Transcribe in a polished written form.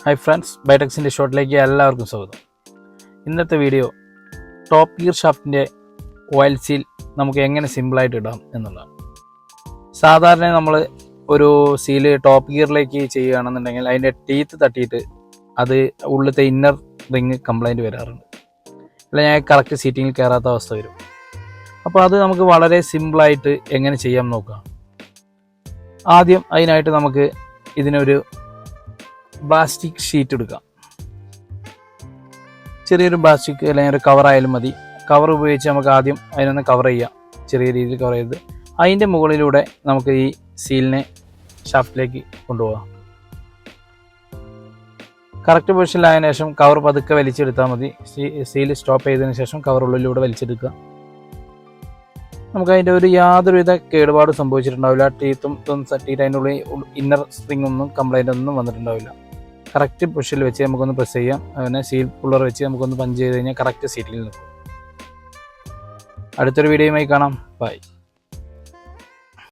Hi friends, ബൈടെക്സിൻ്റെ ഷോട്ടിലേക്ക് എല്ലാവർക്കും സ്വാഗതം. ഇന്നത്തെ വീഡിയോ ടോപ്പ് ഗിയർ ഷാഫ്റ്റിൻ്റെ ഓയിൽ സീൽ നമുക്ക് എങ്ങനെ സിമ്പിളായിട്ട് ഇടാം എന്നുള്ളതാണ്. സാധാരണ നമ്മൾ ഒരു സീല് ടോപ്പ് ഗിയറിലേക്ക് ചെയ്യുകയാണെന്നുണ്ടെങ്കിൽ അതിൻ്റെ ടീത്ത് തട്ടിയിട്ട് അത് ഉള്ളിലത്തെ ഇന്നർ റിങ് കംപ്ലൈൻറ്റ് വരാറുണ്ട്, അല്ലെങ്കിൽ കറക്റ്റ് സീറ്റിങ്ങിൽ കയറാത്ത അവസ്ഥ വരും. അപ്പോൾ അത് നമുക്ക് വളരെ സിമ്പിളായിട്ട് എങ്ങനെ ചെയ്യാം നോക്കാം. ആദ്യം അതിനായിട്ട് നമുക്ക് ഇതിനൊരു പ്ലാസ്റ്റിക് ഷീറ്റ് എടുക്കാം. ചെറിയൊരു പ്ലാസ്റ്റിക് അല്ലെങ്കിൽ ഒരു കവറായാലും മതി. കവർ ഉപയോഗിച്ച് നമുക്ക് ആദ്യം അതിനൊന്ന് കവർ ചെയ്യാം, ചെറിയ രീതിയിൽ കവർ ചെയ്ത് അതിൻ്റെ മുകളിലൂടെ നമുക്ക് ഈ സീലിനെ ഷാഫ്റ്റിലേക്ക് കൊണ്ടുപോകാം. കറക്റ്റ് പൊസിഷനിലായതിനു ശേഷം കവർ പതുക്കെ വലിച്ചെടുത്താൽ മതി. സീൽ സ്റ്റോപ്പ് ചെയ്തതിന് ശേഷം കവർ ഉള്ളിലൂടെ വലിച്ചെടുക്കുക. നമുക്ക് അതിൻ്റെ യാതൊരുവിധ കേടുപാടും സംഭവിച്ചിട്ടുണ്ടാവില്ല. ടീത്തും തട്ടിയിട്ട് അതിൻ്റെ ഉള്ളിൽ ഇന്നർ സ്പ്രിംഗ് ഒന്നും കംപ്ലൈൻ്റ് ഒന്നും വന്നിട്ടുണ്ടാവില്ല. കറക്റ്റ് പൊസിഷനിൽ വെച്ച് നമുക്കൊന്ന് പ്രസ് ചെയ്യാം. അങ്ങനെ സീൽ പുള്ളർ വെച്ച് നമുക്കൊന്ന് പഞ്ച് ചെയ്ത് കഴിഞ്ഞാൽ കറക്റ്റ് സീറ്റിൽ നിൽക്കും. അടുത്തൊരു വീഡിയോയുമായി കാണാം. ബൈ.